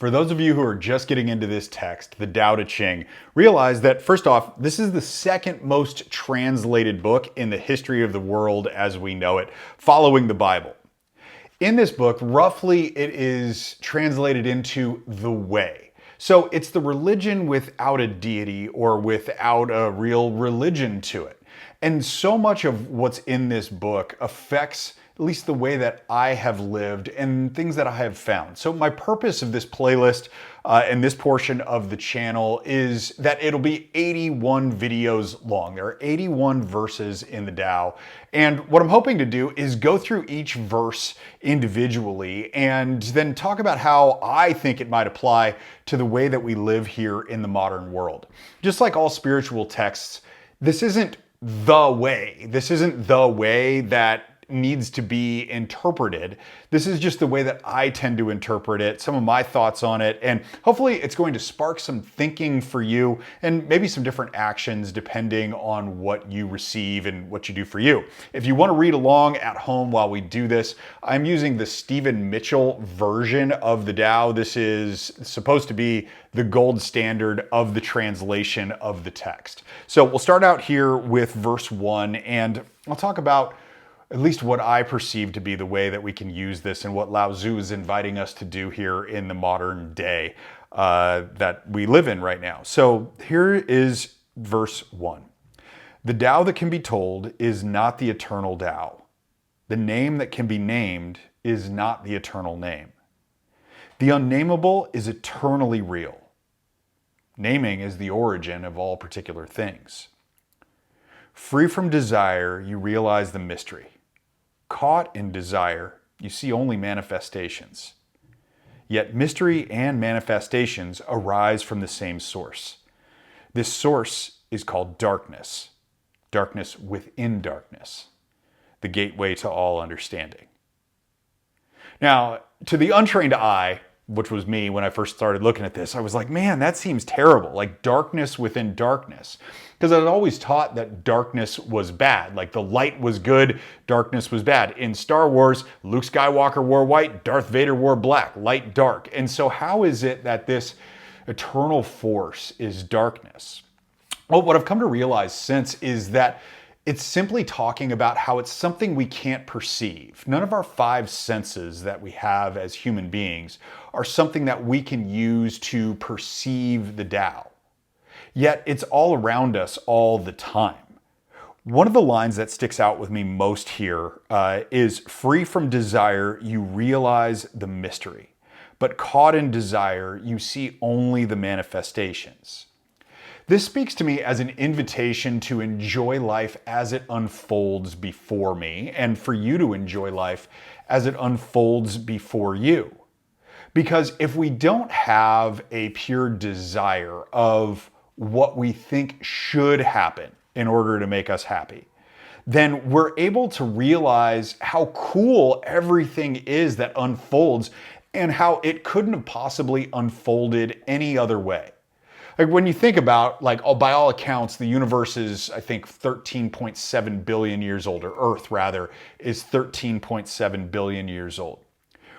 For those of you who are just getting into this text, the Tao Te Ching, realize that first off, this is the second most translated book in the history of the world as we know it, following the Bible. In this book, roughly it is translated into the way. So it's the religion without a deity or without a real religion to it. And so much of what's in this book affects at least the way that I have lived and things that I have found. So my purpose of this playlist and this portion of the channel is that it'll be 81 videos long. There are 81 verses in the Tao. And what I'm hoping to do is go through each verse individually and then talk about how I think it might apply to the way that we live here in the modern world. Just like all spiritual texts, this isn't the way. This isn't the way that needs to be interpreted. This is just the way that I tend to interpret it, some of my thoughts on it, and hopefully it's going to spark some thinking for you and maybe some different actions depending on what you receive and what you do for you. If you want to read along at home while we do this, I'm using the Stephen Mitchell version of the Tao. This is supposed to be the gold standard of the translation of the text. So we'll start out here with verse 1, and I'll talk about at least what I perceive to be the way that we can use this and what Lao Tzu is inviting us to do here in the modern day that we live in right now. So here is verse 1. The Tao that can be told is not the eternal Tao. The name that can be named is not the eternal name. The unnameable is eternally real. Naming is the origin of all particular things. Free from desire, you realize the mystery. Caught in desire, you see only manifestations. Yet mystery and manifestations arise from the same source. This source is called darkness. Darkness within darkness. The gateway to all understanding. Now, to the untrained eye, which was me when I first started looking at this, I was like, man, that seems terrible. Like darkness within darkness. Because I'd always taught that darkness was bad. Like the light was good, darkness was bad. In Star Wars, Luke Skywalker wore white, Darth Vader wore black, light, dark. And so how is it that this eternal force is darkness? Well, what I've come to realize since is that it's simply talking about how it's something we can't perceive. None of our five senses that we have as human beings are something that we can use to perceive the Tao. Yet it's all around us all the time. One of the lines that sticks out with me most here is, free from desire, you realize the mystery. But caught in desire, you see only the manifestations. This speaks to me as an invitation to enjoy life as it unfolds before me, and for you to enjoy life as it unfolds before you. Because if we don't have a pure desire of what we think should happen in order to make us happy, then we're able to realize how cool everything is that unfolds and how it couldn't have possibly unfolded any other way. Like when you think about, by all accounts, the universe is, I think, 13.7 billion years old, or Earth rather, is 13.7 billion years old.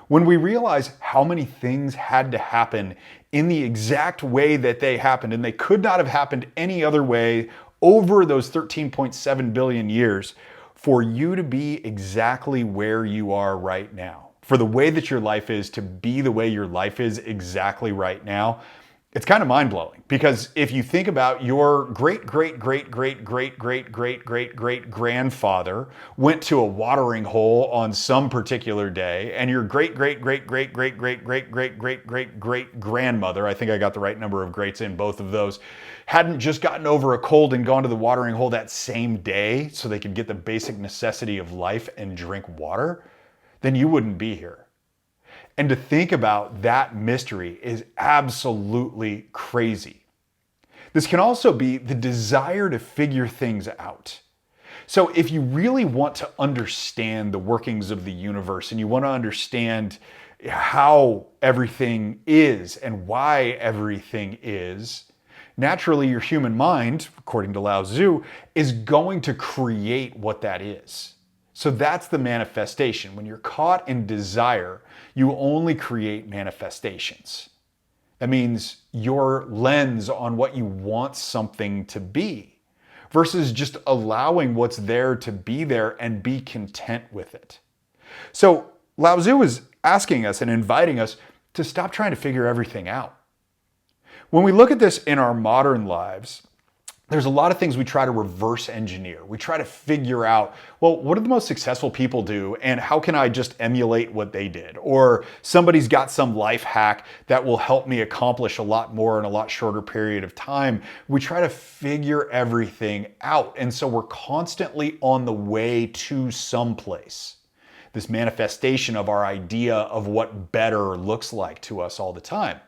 When we realize how many things had to happen in the exact way that they happened, and they could not have happened any other way over those 13.7 billion years, for you to be exactly where you are right now, for the way that your life is to be the way your life is exactly right now, it's kind of mind-blowing. Because if you think about your great-great-great-great-great-great-great-great-great-grandfather went to a watering hole on some particular day, and your great-great-great-great-great-great-great-great-great-great-great-grandmother, I think I got the right number of greats in both of those, hadn't just gotten over a cold and gone to the watering hole that same day so they could get the basic necessity of life and drink water, then you wouldn't be here. And to think about that mystery is absolutely crazy. This can also be the desire to figure things out. So if you really want to understand the workings of the universe and you want to understand how everything is and why everything is, naturally your human mind, according to Lao Tzu, is going to create what that is. So that's the manifestation. When you're caught in desire, you only create manifestations. That means your lens on what you want something to be versus just allowing what's there to be there and be content with it. So Lao Tzu is asking us and inviting us to stop trying to figure everything out. When we look at this in our modern lives, there's a lot of things we try to reverse engineer. We try to figure out, well, what do the most successful people do and how can I just emulate what they did? Or somebody's got some life hack that will help me accomplish a lot more in a lot shorter period of time. We try to figure everything out. And so we're constantly on the way to someplace. This manifestation of our idea of what better looks like to us all the time.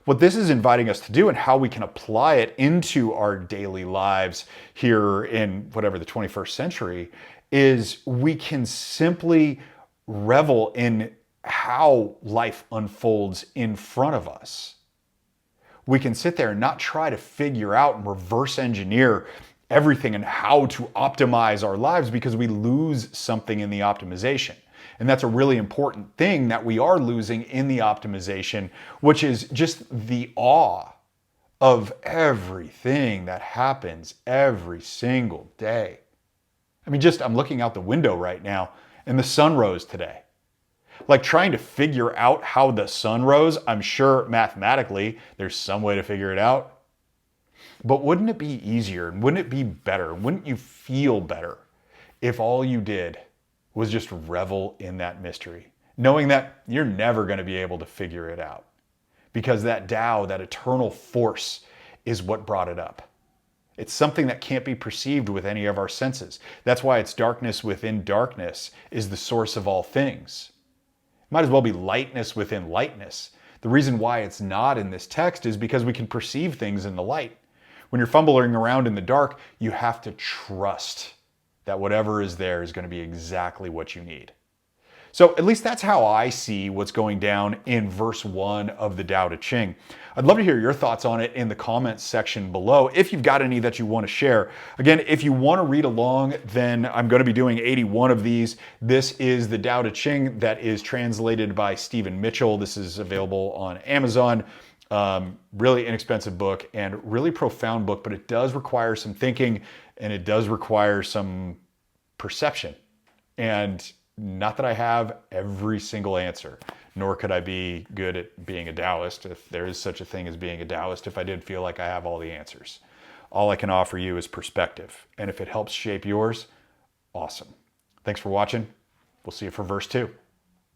What this is inviting us to do and how we can apply it into our daily lives here in whatever the 21st century is we can simply revel in how life unfolds in front of us. We can sit there and not try to figure out and reverse engineer everything and how to optimize our lives because we lose something in the optimization. And that's a really important thing that we are losing in the optimization, which is just the awe of everything that happens every single day. I mean, I'm looking out the window right now and the sun rose today. Like trying to figure out how the sun rose, I'm sure mathematically there's some way to figure it out. But wouldn't it be easier and wouldn't it be better? Wouldn't you feel better if all you did was just revel in that mystery, knowing that you're never going to be able to figure it out because that Tao, that eternal force, is what brought it up. It's something that can't be perceived with any of our senses. That's why it's darkness within darkness is the source of all things. It might as well be lightness within lightness. The reason why it's not in this text is because we can perceive things in the light. When you're fumbling around in the dark, you have to trust that whatever is there is going to be exactly what you need. So at least that's how I see what's going down in verse 1 of the Tao Te Ching. I'd love to hear your thoughts on it in the comments section below if you've got any that you want to share. Again, if you want to read along, then I'm going to be doing 81 of these. This is the Tao Te Ching that is translated by Stephen Mitchell. This is available on Amazon. Really inexpensive book and really profound book, but it does require some thinking and it does require some perception. And not that I have every single answer, nor could I be good at being a Taoist, if there is such a thing as being a Taoist, if I did feel like I have all the answers. All I can offer you is perspective. And if it helps shape yours, awesome. Thanks for watching. We'll see you for verse 2.